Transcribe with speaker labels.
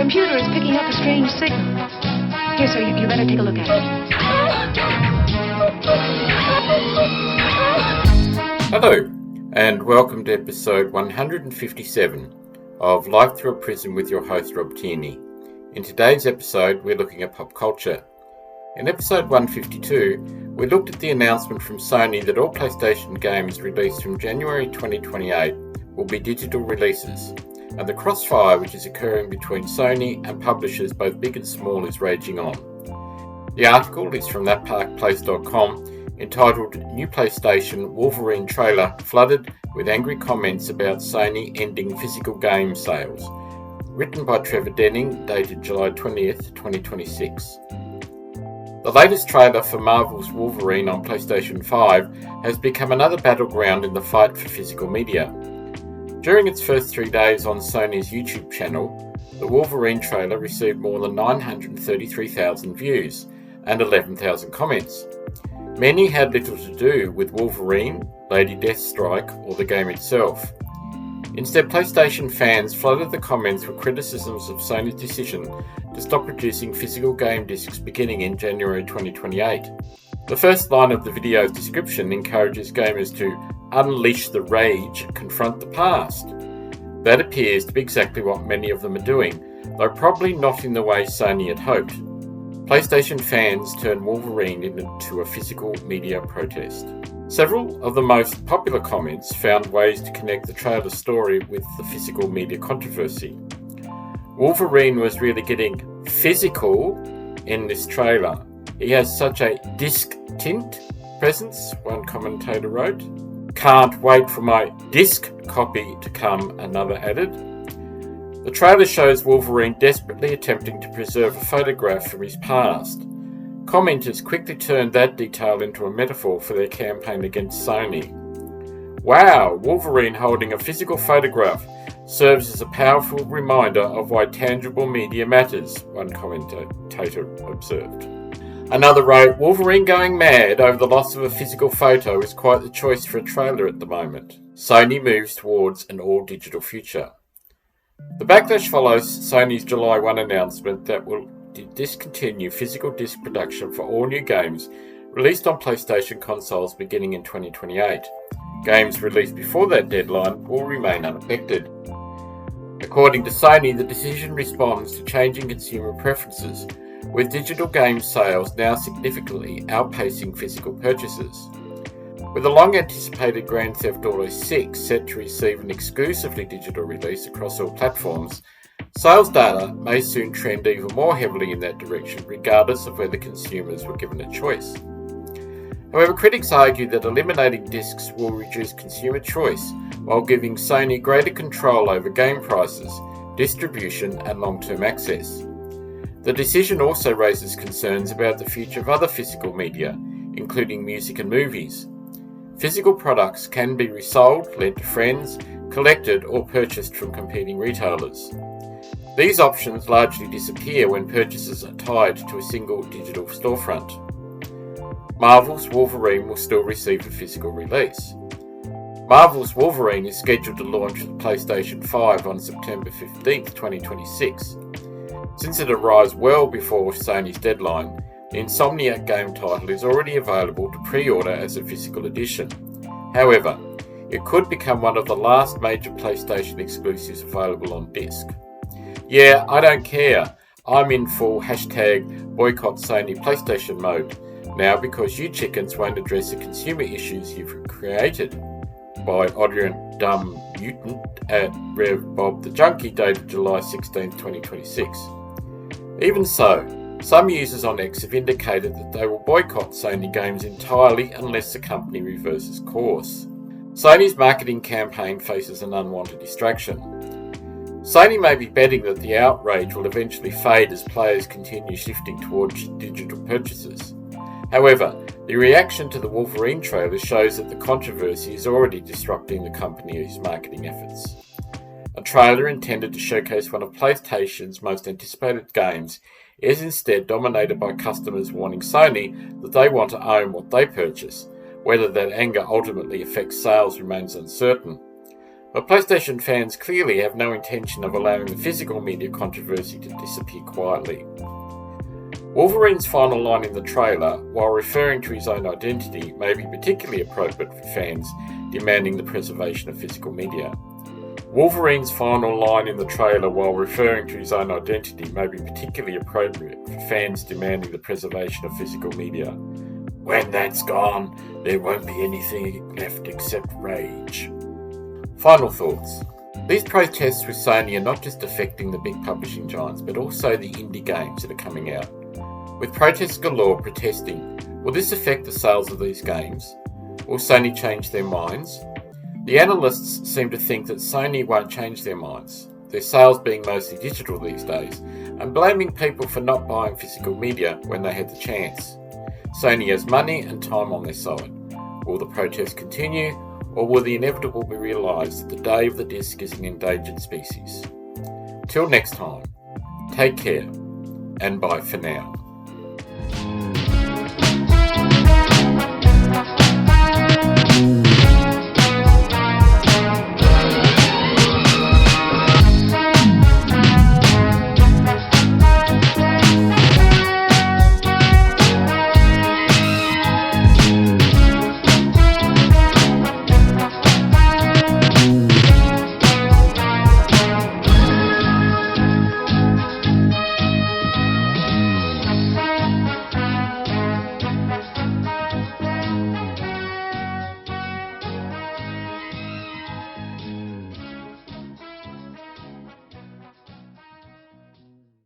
Speaker 1: computer is picking up a strange signal. Here, sir, you better take a look at it.
Speaker 2: Hello, and welcome to episode 157 of Life Through a Prism with your host, Rob Tierney. In today's episode, we're looking at pop culture. In episode 152, we looked at the announcement from Sony that all PlayStation games released from January 2028 will be digital releases, and the crossfire which is occurring between Sony and publishers both big and small is raging on. The article is from thatparkplace.com entitled New PlayStation Wolverine Trailer Flooded with Angry Comments About Sony Ending Physical Game Sales, written by Trevor Denning, dated July 20th, 2026. The latest trailer for Marvel's Wolverine on PlayStation 5 has become another battleground in the fight for physical media. During its first 3 days on Sony's YouTube channel, the Wolverine trailer received more than 933,000 views and 11,000 comments. Many had little to do with Wolverine, Lady Deathstrike, or the game itself. Instead, PlayStation fans flooded the comments with criticisms of Sony's decision to stop producing physical game discs beginning in January 2028. The first line of the video's description encourages gamers to unleash the rage, confront the past. That appears to be exactly what many of them are doing, though probably not in the way Sony had hoped. PlayStation fans turned Wolverine into a physical media protest. Several of the most popular comments found ways to connect the trailer story with the physical media controversy. Wolverine was really getting physical in this trailer. He has such a disc-tint presence, one commentator wrote. Can't wait for my disc copy to come, another added. The trailer shows Wolverine desperately attempting to preserve a photograph from his past. Commenters quickly turned that detail into a metaphor for their campaign against Sony. Wow, Wolverine holding a physical photograph serves as a powerful reminder of why tangible media matters, one commentator observed. Another wrote, Wolverine going mad over the loss of a physical photo is quite the choice for a trailer at the moment. Sony moves towards an all-digital future. The backlash follows Sony's July 1 announcement that will discontinue physical disc production for all new games released on PlayStation consoles beginning in 2028. Games released before that deadline will remain unaffected. According to Sony, the decision responds to changing consumer preferences, with digital game sales now significantly outpacing physical purchases. With the long-anticipated Grand Theft Auto 6 set to receive an exclusively digital release across all platforms, sales data may soon trend even more heavily in that direction, regardless of whether consumers were given a choice. However, critics argue that eliminating discs will reduce consumer choice while giving Sony greater control over game prices, distribution, and long-term access. The decision also raises concerns about the future of other physical media, including music and movies. Physical products can be resold, lent to friends, collected, or purchased from competing retailers. These options largely disappear when purchases are tied to a single digital storefront. Marvel's Wolverine will still receive a physical release. Marvel's Wolverine is scheduled to launch for the PlayStation 5 on September 15, 2026. Since it arrives well before Sony's deadline, the Insomniac game title is already available to pre-order as a physical edition. However, it could become one of the last major PlayStation exclusives available on disc. Yeah, I don't care. I'm in full #boycott Sony PlayStation mode now because you chickens won't address the consumer issues you've created. By Odrian Dumb Mutant at Rev Bob the Junkie, dated July 16, 2026. Even so, some users on X have indicated that they will boycott Sony games entirely unless the company reverses course. Sony's marketing campaign faces an unwanted distraction. Sony may be betting that the outrage will eventually fade as players continue shifting towards digital purchases. However, the reaction to the Wolverine trailer shows that the controversy is already disrupting the company's marketing efforts. A trailer intended to showcase one of PlayStation's most anticipated games is instead dominated by customers warning Sony that they want to own what they purchase. Whether that anger ultimately affects sales remains uncertain. But PlayStation fans clearly have no intention of allowing the physical media controversy to disappear quietly. Wolverine's final line in the trailer, while referring to his own identity, may be particularly appropriate for fans demanding the preservation of physical media. Wolverine's final line in the trailer, while referring to his own identity, may be particularly appropriate for fans demanding the preservation of physical media. When that's gone, there won't be anything left except rage. Final thoughts. These protests with Sony are not just affecting the big publishing giants, but also the indie games that are coming out. With protests galore protesting, will this affect the sales of these games? Will Sony change their minds? The analysts seem to think that Sony won't change their minds, their sales being mostly digital these days, and blaming people for not buying physical media when they had the chance. Sony has money and time on their side. Will the protests continue, or will the inevitable be realised that the day of the disc is an endangered species? Till next time, take care, and bye for now.